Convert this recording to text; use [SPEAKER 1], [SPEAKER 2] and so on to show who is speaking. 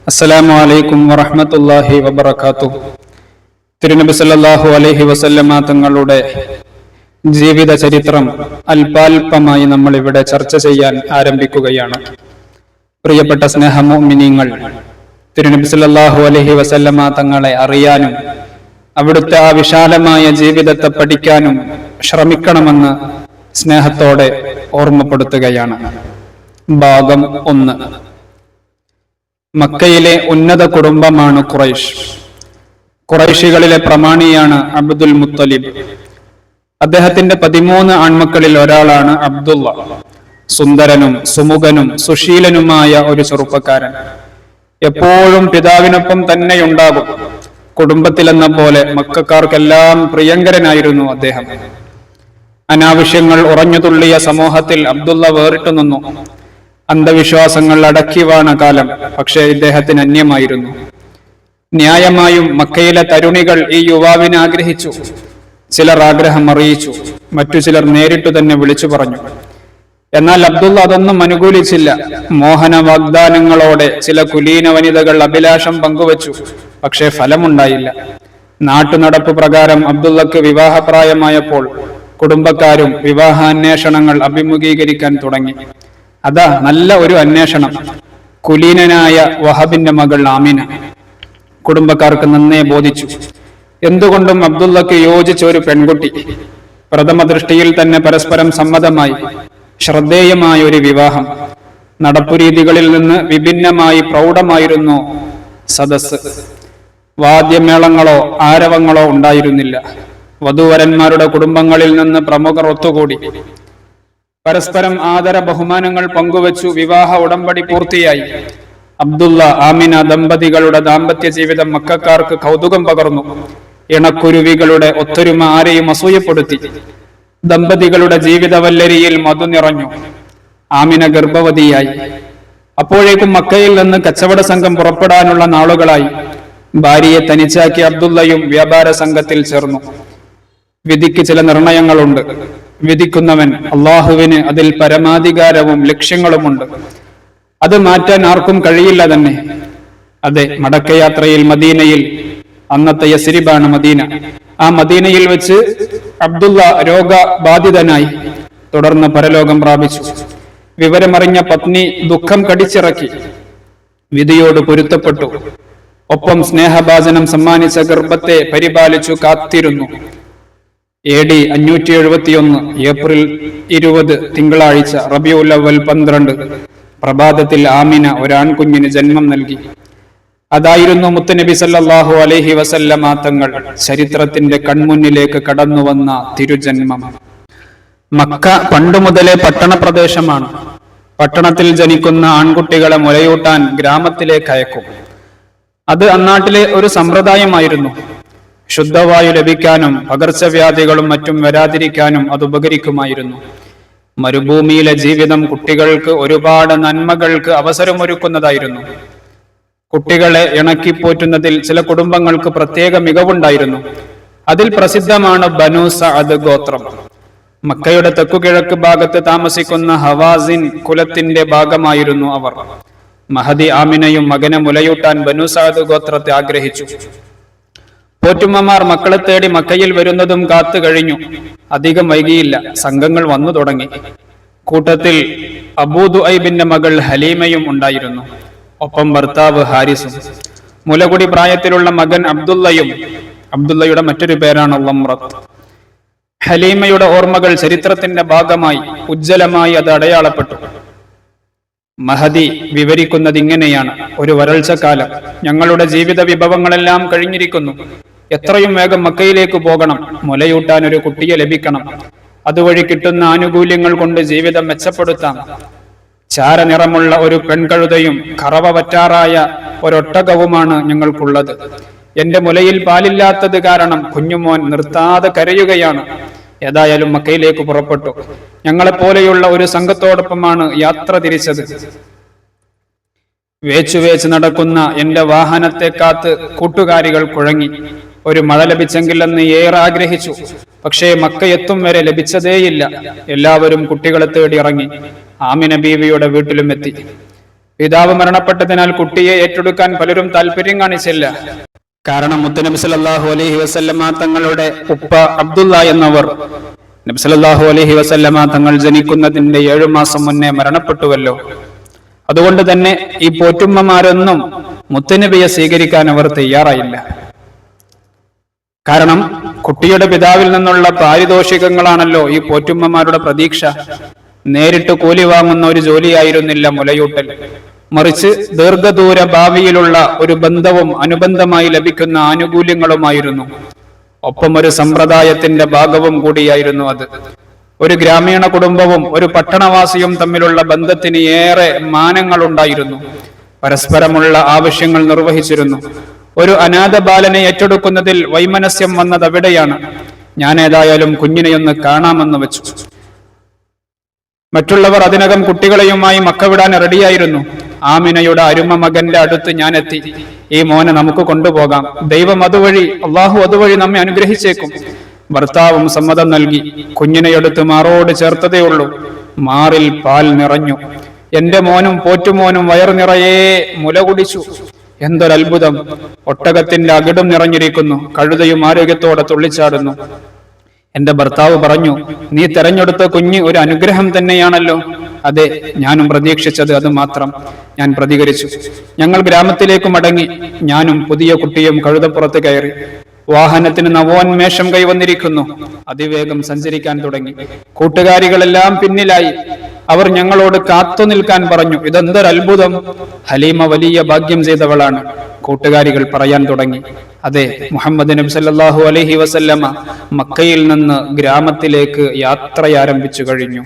[SPEAKER 1] അസ്സലാമു അലൈക്കും വറഹ്മത്തുള്ളാഹി വബറകാതുഹു. തിരുനബി സല്ലല്ലാഹു അലൈഹി വസല്ലമ തങ്ങളുടെ ജീവിത ചരിത്രം അല്പാൽപമായി നമ്മൾ ഇവിടെ ചർച്ച ചെയ്യാൻ ആരംഭിക്കുകയാണ്. പ്രിയപ്പെട്ട സ്നേഹമുഅ്മിനീങ്ങൾ, തിരുനബി സല്ലല്ലാഹു അലൈഹി വസല്ലമ തങ്ങളെ അറിയാനും അവിടുത്തെ ആ വിശാലമായ ജീവിതത്തെ പഠിക്കാനും ശ്രമിക്കണമെന്ന് സ്നേഹത്തോടെ ഓർമ്മപ്പെടുത്തുകയാണ്. ഭാഗം 1. മക്കയിലെ ഉന്നത കുടുംബമാണ് ഖുറൈശ്. ഖുറൈശികളിലെ പ്രമാണിയാണ് അബ്ദുൽ മുത്തലിബ്. അദ്ദേഹത്തിന്റെ 13 ആൺമക്കളിൽ ഒരാളാണ് അബ്ദുള്ള. സുന്ദരനും സുമുഖനും സുശീലനുമായ ഒരു ചെറുപ്പക്കാരൻ. എപ്പോഴും പിതാവിനൊപ്പം തന്നെയുണ്ടാകും. കുടുംബത്തിലെന്ന പോലെ മക്കക്കാർക്കെല്ലാം പ്രിയങ്കരനായിരുന്നു അദ്ദേഹം. അനാവശ്യങ്ങൾ ഉറഞ്ഞുതുള്ളിയ സമൂഹത്തിൽ അബ്ദുള്ള വേറിട്ടു നിന്നു. അന്ധവിശ്വാസങ്ങൾ അടക്കിവാണ കാലം പക്ഷേ ഇദ്ദേഹത്തിന് അന്യമായിരുന്നു. ന്യായമായും മക്കയിലെ തരുണികൾ ഈ യുവാവിനെ ആഗ്രഹിച്ചു. ചിലർ ആഗ്രഹം അറിയിച്ചു, മറ്റു ചിലർ നേരിട്ടു തന്നെ വിളിച്ചു പറഞ്ഞു. എന്നാൽ അബ്ദുള്ള അതൊന്നും അനുകൂലിച്ചില്ല. മോഹന വാഗ്ദാനങ്ങളോടെ ചില കുലീന വനിതകൾ അഭിലാഷം പങ്കുവച്ചു. പക്ഷേ ഫലമുണ്ടായില്ല. നാട്ടുനടപ്പ് പ്രകാരം അബ്ദുള്ളക്ക് വിവാഹപ്രായമായപ്പോൾ കുടുംബക്കാരും വിവാഹാന്വേഷണങ്ങൾ അഭിമുഖീകരിക്കാൻ തുടങ്ങി. അതാ നല്ല ഒരു അന്വേഷണം. കുലീനനായ വഹബിന്റെ മകൾ ആമിന. കുടുംബക്കാർക്ക് നന്നേ ബോധിച്ചു. എന്തുകൊണ്ടും അബ്ദുള്ളക്ക് യോജിച്ച ഒരു പെൺകുട്ടി. പ്രഥമ ദൃഷ്ടിയിൽ തന്നെ പരസ്പരം സമ്മതമായി. ശ്രദ്ധേയമായ ഒരു വിവാഹം. നടപ്പുരീതികളിൽ നിന്ന് വിഭിന്നമായി പ്രൗഢമായിരുന്നു സദസ്. വാദ്യമേളങ്ങളോ ആരവങ്ങളോ ഉണ്ടായിരുന്നില്ല. വധൂവരന്മാരുടെ കുടുംബങ്ങളിൽ നിന്ന് പ്രമുഖർ ഒത്തുകൂടി. പരസ്പരം ആദര ബഹുമാനങ്ങൾ പങ്കുവച്ചു. വിവാഹ ഉടമ്പടി പൂർത്തിയായി. അബ്ദുള്ള ആമിന ദമ്പതികളുടെ ദാമ്പത്യ ജീവിതം മക്കക്കാർക്ക് കൗതുകം പകർന്നു. ഇണക്കുരുവികളുടെ ഒത്തൊരുമ ആരെയും അസൂയപ്പെടുത്തി. ദമ്പതികളുടെ ജീവിതവല്ലരിയിൽ മധു നിറഞ്ഞു. ആമിന ഗർഭവതിയായി. അപ്പോഴേക്കും മക്കയിൽ നിന്ന് കച്ചവട സംഘം പുറപ്പെടാനുള്ള നാളുകളായി. ഭാര്യയെ തനിച്ചാക്കി അബ്ദുള്ളയും വ്യാപാര സംഘത്തിൽ ചേർന്നു. വിധിക്ക് ചില നിർണയങ്ങളുണ്ട്. വിധിക്കുന്നവൻ അള്ളാഹുവിന് അതിൽ പരമാധികാരവും ലക്ഷ്യങ്ങളുമുണ്ട്. അത് മാറ്റാൻ ആർക്കും കഴിയില്ല തന്നെ. അതെ, മടക്കയാത്രയിൽ മദീനയിൽ, അന്നത്തെ യസ്രിബാണ് മദീന, ആ മദീനയിൽ വെച്ച് അബ്ദുള്ള രോഗബാധിതനായി. തുടർന്ന് പരലോകം പ്രാപിച്ചു. വിവരമറിഞ്ഞ പത്നി ദുഃഖം കടിച്ചിറക്കി. വിധിയോട് പൊരുത്തപ്പെട്ടു. ഒപ്പം സ്നേഹഭാജനം സമ്മാനിച്ച ഗർഭത്തെ പരിപാലിച്ചു കാത്തിരുന്നു. AD 571 ഏപ്രിൽ 20 തിങ്കളാഴ്ച റബീഉൽ അവ്വൽ 12 പ്രഭാതത്തിൽ ആമിന ഒരാൺകുഞ്ഞിന് ജന്മം നൽകി. അതായിരുന്നു മുത്തുനബി സല്ലല്ലാഹു അലൈഹി വസല്ലമ തങ്ങൾ ചരിത്രത്തിന്റെ കൺമുന്നിലേക്ക് കടന്നു വന്ന തിരുജന്മം. മക്ക പണ്ടുമുതലേ പട്ടണ പ്രദേശമാണ്. പട്ടണത്തിൽ ജനിക്കുന്ന ആൺകുട്ടികളെ മുലയൂട്ടാൻ ഗ്രാമത്തിലേക്ക് അയക്കും. അത് അന്നാട്ടിലെ ഒരു സമ്പ്രദായമായിരുന്നു. ശുദ്ധവായു ലഭിക്കാനും പകർച്ചവ്യാധികളും മറ്റും വരാതിരിക്കാനും അത് ഉപകരിക്കുമായിരുന്നു. മരുഭൂമിയിലെ ജീവിതം കുട്ടികൾക്ക് ഒരുപാട് നന്മകൾക്ക് അവസരമൊരുക്കുന്നതായിരുന്നു. കുട്ടികളെ ഇണക്കിപ്പോറ്റുന്നതിൽ ചില കുടുംബങ്ങൾക്ക് പ്രത്യേക മികവുണ്ടായിരുന്നു. അതിൽ പ്രസിദ്ധമാണ് ബനു സഅദ് ഗോത്രം. മക്കയുടെ തെക്കുകിഴക്ക് ഭാഗത്ത് താമസിക്കുന്ന ഹവാസിൻ കുലത്തിന്റെ ഭാഗമായിരുന്നു അവർ. മഹദി ആമിനയും മകനെ മുലയൂട്ടാൻ ബനു സഅദ് ഗോത്രത്തെ ആഗ്രഹിച്ചു. പോറ്റുമ്മമാർ മക്കളെ തേടി മക്കയിൽ വരുന്നതും കാത്തു കഴിഞ്ഞു. അധികം വൈകിയില്ല. സംഘങ്ങൾ വന്നു തുടങ്ങി. കൂട്ടത്തിൽ അബൂ ദുഐബിന്റെ മകൾ ഹലീമയും ഉണ്ടായിരുന്നു. ഒപ്പം ഭർത്താവ് ഹാരിസും. മുലകുടി പ്രായത്തിലുള്ള മകൻ അബ്ദുള്ളയും. അബ്ദുള്ളയുടെ മറ്റൊരു പേരാണ് ലംറത്ത്. ഹലീമയുടെ ഓർമ്മകൾ ചരിത്രത്തിന്റെ ഭാഗമായി ഉജ്ജ്വലമായി അത് അടയാളപ്പെട്ടു. മഹദി വിവരിക്കുന്നത് ഇങ്ങനെയാണ്: ഒരു വരൾച്ചക്കാലം. ഞങ്ങളുടെ ജീവിത വിഭവങ്ങളെല്ലാം കഴിഞ്ഞിരിക്കുന്നു. എത്രയും വേഗം മക്കയിലേക്ക് പോകണം. മുലയൂട്ടാൻ ഒരു കുട്ടിയെ ലഭിക്കണം. അതുവഴി കിട്ടുന്ന ആനുകൂല്യങ്ങൾ കൊണ്ട് ജീവിതം മെച്ചപ്പെടുത്താം. ചാരനിറമുള്ള ഒരു പെൺകഴുതയും കറവ പറ്റാറായ ഒരൊട്ടകവുമാണ് ഞങ്ങൾക്കുള്ളത്. എന്റെ മുലയിൽ പാലില്ലാത്തത് കാരണം കുഞ്ഞുമോൻ നിർത്താതെ കരയുകയാണ്. ഏതായാലും മക്കയിലേക്ക് പുറപ്പെട്ടു. ഞങ്ങളെപ്പോലെയുള്ള ഒരു സംഘത്തോടൊപ്പമാണ് യാത്ര തിരിച്ചത്. വേച്ചുവേച്ച് നടക്കുന്ന എന്റെ വാഹനത്തെ കാത്ത് കൂട്ടുകാരികൾ കുഴങ്ങി. ഒരു മഴ ലഭിച്ചെങ്കിലെന്ന് ഏറെ ആഗ്രഹിച്ചു. പക്ഷേ മക്ക എത്തും വരെ ലഭിച്ചതേയില്ല. എല്ലാവരും കുട്ടികളെ തേടി ഇറങ്ങി. ആമിന ബീവിയുടെ വീട്ടിലും എത്തി. പിതാവ് മരണപ്പെട്ടതിനാൽ കുട്ടിയെ ഏറ്റെടുക്കാൻ പലരും താല്പര്യം കാണിച്ചില്ല. കാരണം മുത്തുനബി സല്ലല്ലാഹു അലൈഹി വസല്ലമ തങ്ങളുടെ ഉപ്പ അബ്ദുള്ള എന്നവർ നബി സല്ലല്ലാഹു അലൈഹി വസല്ലമ തങ്ങൾ ജനിക്കുന്നതിന്റെ 7 മാസം മുന്നേ മരണപ്പെട്ടുവല്ലോ. അതുകൊണ്ട് തന്നെ ഈ പോറ്റുമ്മമാരൊന്നും മുത്തുനബിയെ സ്വീകരിക്കാൻ അവർ തയ്യാറായില്ല. കാരണം കുട്ടിയുടെ പിതാവിൽ നിന്നുള്ള പാരിതോഷികങ്ങളാണല്ലോ ഈ പോറ്റുമ്മമാരുടെ പ്രതീക്ഷ. നേരിട്ട് കൂലി വാങ്ങുന്ന ഒരു ജോലിയായിരുന്നില്ല മുലയൂട്ടൽ, മറിച്ച് ദീർഘദൂര ഭാവിയിലുള്ള ഒരു ബന്ധവും അനുബന്ധമായി ലഭിക്കുന്ന ആനുകൂല്യങ്ങളുമായിരുന്നു. ഒപ്പം ഒരു സമ്പ്രദായത്തിന്റെ ഭാഗവും കൂടിയായിരുന്നു അത്. ഒരു ഗ്രാമീണ കുടുംബവും ഒരു പട്ടണവാസിയും തമ്മിലുള്ള ബന്ധത്തിന് ഏറെ മാനങ്ങളുണ്ടായിരുന്നു. പരസ്പരമുള്ള ആവശ്യങ്ങൾ നിർവഹിച്ചിരുന്നു. ഒരു അനാഥ ബാലനെ ഏറ്റെടുക്കുന്നതിൽ വൈമനസ്യം വന്നത് അവിടെയാണ്. ഞാൻ ഏതായാലും കുഞ്ഞിനെയൊന്ന് കാണാമെന്ന് വെച്ചു. മറ്റുള്ളവർ അതിനകം കുട്ടികളെയുമായി മക്ക വിടാൻ റെഡിയായിരുന്നു. ആമിനയുടെ അരുമ മകന്റെ അടുത്ത് ഞാൻ എത്തി. ഈ മോനെ നമുക്ക് കൊണ്ടുപോകാം, ദൈവം അതുവഴി, അള്ളാഹു അതുവഴി നമ്മെ അനുഗ്രഹിച്ചേക്കും. ഭർത്താവും സമ്മതം നൽകി. കുഞ്ഞിനെയെടുത്ത് മാറോട് ചേർത്തതേ ഉള്ളൂ. മാറിൽ പാൽ നിറഞ്ഞു. എന്റെ മോനും പോറ്റുമോനും വയറു നിറയെ മുല കുടിച്ചു. എന്തൊരത്ഭുതം! ഒട്ടകത്തിന്റെ അകിടും നിറഞ്ഞിരിക്കുന്നു. കഴുതയും ആരോഗ്യത്തോടെ തുള്ളിച്ചാടുന്നു. എന്റെ ഭർത്താവ് പറഞ്ഞു, നീ തെരഞ്ഞെടുത്ത കുഞ്ഞ് ഒരു അനുഗ്രഹം തന്നെയാണല്ലോ. അതെ, ഞാനും പ്രതീക്ഷിച്ചത് അത് മാത്രം, ഞാൻ പ്രതികരിച്ചു. ഞങ്ങൾ ഗ്രാമത്തിലേക്ക് മടങ്ങി. ഞാനും പുതിയ കുട്ടിയും കഴുതപ്പുറത്ത് കയറി. വാഹനത്തിന് നവോന്മേഷം കൈവന്നിരിക്കുന്നു. അതിവേഗം സഞ്ചരിക്കാൻ തുടങ്ങി. കൂട്ടുകാരികളെല്ലാം പിന്നിലായി. അവർ ഞങ്ങളോട് കാത്തു നിൽക്കാൻ പറഞ്ഞു. ഇതെന്തൊരത്ഭുതം! ഹലീമ വലിയ ഭാഗ്യം ചെയ്തവളാണ്, കൂട്ടുകാരികൾ പറയാൻ തുടങ്ങി. അതെ, മുഹമ്മദ് നബി സല്ലല്ലാഹു അലൈഹി വസല്ലമ മക്കയിൽ നിന്ന് ഗ്രാമത്തിലേക്ക് യാത്രയാരംഭിച്ചു കഴിഞ്ഞു.